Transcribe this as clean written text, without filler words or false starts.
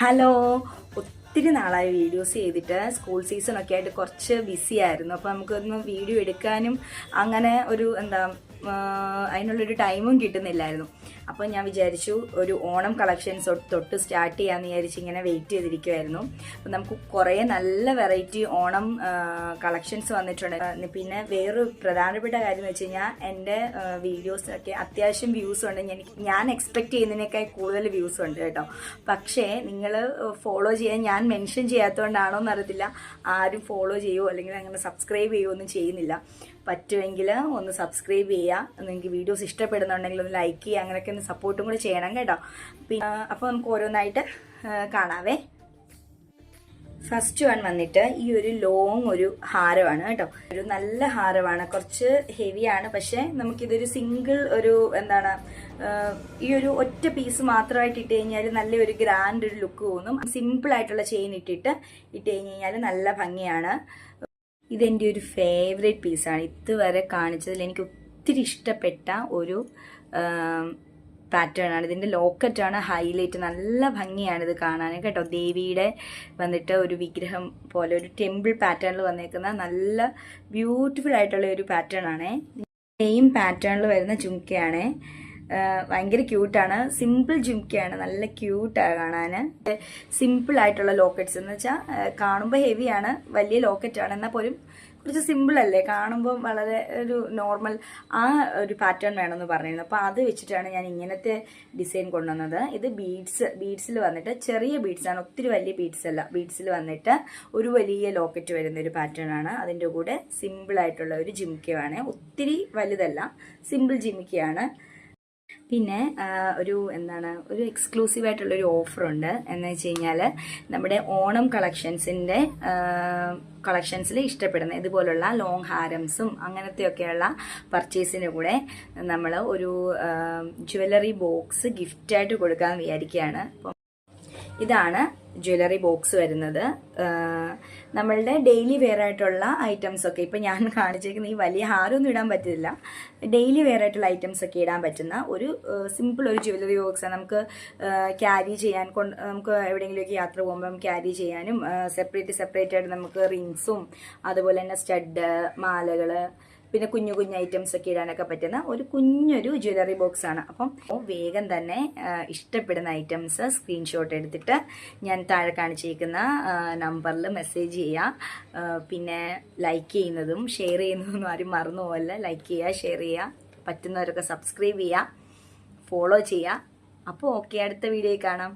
Hello, ഒത്തിരി നാളായി videos ചെയ്തിട്ട്. സ്കൂൾ സീസണൊക്കെ ആയിട്ട് കുറച്ച് ബിസി ആയിരുന്നു. അപ്പോൾ നമുക്കൊന്ന് വീഡിയോ എടുക്കാനും അങ്ങനെ ഒരു അതിനുള്ളൊരു ടൈമും കിട്ടുന്നില്ലായിരുന്നു. അപ്പോൾ ഞാൻ വിചാരിച്ചു ഒരു ഓണം കളക്ഷൻസ് തൊട്ട് സ്റ്റാർട്ട് ചെയ്യാമെന്ന് വിചാരിച്ച് ഇങ്ങനെ വെയിറ്റ് ചെയ്തിരിക്കുമായിരുന്നു. അപ്പോൾ നമുക്ക് കുറേ നല്ല വെറൈറ്റി ഓണം കളക്ഷൻസ് വന്നിട്ടുണ്ട്. പിന്നെ വേറൊരു പ്രധാനപ്പെട്ട കാര്യം എന്ന് വെച്ച് കഴിഞ്ഞാൽ എൻ്റെ വീഡിയോസൊക്കെ അത്യാവശ്യം വ്യൂസ് ഉണ്ട്. ഞാൻ എക്സ്പെക്ട് ചെയ്യുന്നതിനേക്കാൾ കൂടുതൽ വ്യൂസ് ഉണ്ട് കേട്ടോ. പക്ഷേ നിങ്ങൾ ഫോളോ ചെയ്യാൻ ഞാൻ മെൻഷൻ ചെയ്യാത്തതുകൊണ്ടാണോ എന്നറിയത്തില്ല, ആരും ഫോളോ ചെയ്യുമോ അല്ലെങ്കിൽ അങ്ങനെ സബ്സ്ക്രൈബ് ചെയ്യുമോ ഒന്നും ചെയ്യുന്നില്ല. പറ്റുമെങ്കിൽ ഒന്ന് സബ്സ്ക്രൈബ് ചെയ്യുക, നിങ്ങൾക്ക് വീഡിയോസ് ഇഷ്ടപ്പെടുന്നുണ്ടെങ്കിൽ ഒന്ന് ലൈക്ക് ചെയ്യുക, അങ്ങനെയൊക്കെ ഒന്ന് സപ്പോർട്ടും കൂടെ ചെയ്യണം കേട്ടോ. പിന്നെ അപ്പോൾ നമുക്ക് ഓരോന്നായിട്ട് കാണാവേ. ഫസ്റ്റ് വൺ വന്നിട്ട് ഈ ഒരു ലോങ് ഒരു ഹാരമാണ് കേട്ടോ. ഒരു നല്ല ഹാരമാണ്, കുറച്ച് ഹെവിയാണ്. പക്ഷെ നമുക്കിതൊരു സിംഗിൾ ഒരു ഈ ഒരു ഒറ്റ പീസ് മാത്രമായിട്ട് ഇട്ട് കഴിഞ്ഞാൽ നല്ലൊരു ഗ്രാൻഡ് ഒരു ലുക്ക് തോന്നും. സിമ്പിൾ ആയിട്ടുള്ള ചെയിൻ ഇട്ട് കഴിഞ്ഞാൽ നല്ല ഭംഗിയാണ്. ഇതെൻ്റെ ഒരു ഫേവറേറ്റ് പീസാണ്. ഇതുവരെ കാണിച്ചതിൽ എനിക്ക് ഒത്തിരി ഇഷ്ടപ്പെട്ട ഒരു പാറ്റേൺ ആണ്. ഇതിൻ്റെ ലോക്കറ്റാണ് ഹൈലൈറ്റ്. നല്ല ഭംഗിയാണ് ഇത് കാണാൻ കേട്ടോ. ദേവിയുടെ വന്നിട്ട് ഒരു വിഗ്രഹം പോലെ ഒരു ടെമ്പിൾ പാറ്റേണിൽ വന്നേക്കുന്ന നല്ല ബ്യൂട്ടിഫുൾ ആയിട്ടുള്ള ഒരു പാറ്റേൺ ആണേ. സെയിം പാറ്റേണിൽ വരുന്ന ജുംക്കയാണ്. ഭയങ്കര ക്യൂട്ടാണ്. സിമ്പിൾ ജുംക്കയാണ്, നല്ല ക്യൂട്ടാണ് കാണാൻ. സിമ്പിൾ ആയിട്ടുള്ള ലോക്കറ്റ്സ് എന്ന് വെച്ചാൽ കാണുമ്പോൾ ഹെവിയാണ്, വലിയ ലോക്കറ്റാണ്, എന്നാൽ പോലും കുറച്ച് സിമ്പിൾ അല്ലേ, കാണുമ്പോൾ വളരെ ഒരു നോർമൽ ആ ഒരു പാറ്റേൺ വേണമെന്ന് പറഞ്ഞിരുന്നു. അപ്പോൾ അത് വെച്ചിട്ടാണ് ഞാൻ ഇങ്ങനത്തെ ഡിസൈൻ കൊണ്ടുവന്നത്. ഇത് ബീഡ്സിൽ വന്നിട്ട് ചെറിയ ബീഡ്സാണ്, ഒത്തിരി വലിയ ബീഡ്സ് അല്ല. ബീഡ്സിൽ വന്നിട്ട് ഒരു വലിയ ലോക്കറ്റ് വരുന്ന ഒരു പാറ്റേൺ ആണ്. അതിൻ്റെ കൂടെ സിമ്പിൾ ആയിട്ടുള്ള ഒരു ജിമിക്കയാണ്, ഒത്തിരി വലുതല്ല, സിമ്പിൾ ജിമിക്കയാണ്. പിന്നെ ഒരു എക്സ്ക്ലൂസീവ് ആയിട്ടുള്ളൊരു ഓഫറുണ്ട്. എന്ന് വെച്ച് കഴിഞ്ഞാൽ നമ്മുടെ ഓണം കളക്ഷൻസിൽ ഇഷ്ടപ്പെടുന്ന ഇതുപോലുള്ള ലോങ് ഹാരംസും അങ്ങനത്തെയൊക്കെയുള്ള പർച്ചേസിന് കൂടെ നമ്മൾ ഒരു ജ്വല്ലറി ബോക്സ് ഗിഫ്റ്റായിട്ട് കൊടുക്കാമെന്ന് വിചാരിക്കുകയാണ്. ഇതാണ് ജ്വല്ലറി ബോക്സ് വരുന്നത്. നമ്മളുടെ ഡെയിലി വെയർ ആയിട്ടുള്ള ഐറ്റംസ് ഒക്കെ ഇപ്പം ഞാൻ കാണിച്ചേക്കുന്ന ഈ വലിയ ഹാരമൊന്നും ഇടാൻ പറ്റില്ല. ഡെയിലി വെയർ ആയിട്ടുള്ള ഐറ്റംസ് ഒക്കെ ഇടാൻ പറ്റുന്ന ഒരു സിമ്പിൾ ഒരു ജ്വല്ലറി ബോക്സ്. നമുക്ക് ക്യാരി ചെയ്യാൻ നമുക്ക് എവിടെയെങ്കിലുമൊക്കെ യാത്ര പോകുമ്പോൾ ക്യാരി ചെയ്യാനും സെപ്പറേറ്റ് ആയിട്ട് നമുക്ക് റിങ്സും അതുപോലെ തന്നെ സ്റ്റഡ്, മാലകൾ, പിന്നെ കുഞ്ഞു ഐറ്റംസ് ഒക്കെ ഇടാനൊക്കെ പറ്റുന്ന ഒരു കുഞ്ഞൊരു ജ്വല്ലറി ബോക്സ് ആണ്. അപ്പം വേഗം തന്നെ ഇഷ്ടപ്പെടുന്ന ഐറ്റംസ് സ്ക്രീൻഷോട്ട് എടുത്തിട്ട് ഞാൻ താഴെ കാണിച്ചിരിക്കുന്ന നമ്പറിൽ മെസ്സേജ് ചെയ്യുക. പിന്നെ ലൈക്ക് ചെയ്യുന്നതും ഷെയർ ചെയ്യുന്നതൊന്നും ആരും മറന്നു പോകല്ല. ലൈക്ക് ചെയ്യുക, ഷെയർ ചെയ്യുക, പറ്റുന്നവരൊക്കെ സബ്സ്ക്രൈബ് ചെയ്യുക, ഫോളോ ചെയ്യുക. അപ്പോൾ ഓക്കെ, അടുത്ത വീഡിയോയിൽ കാണാം.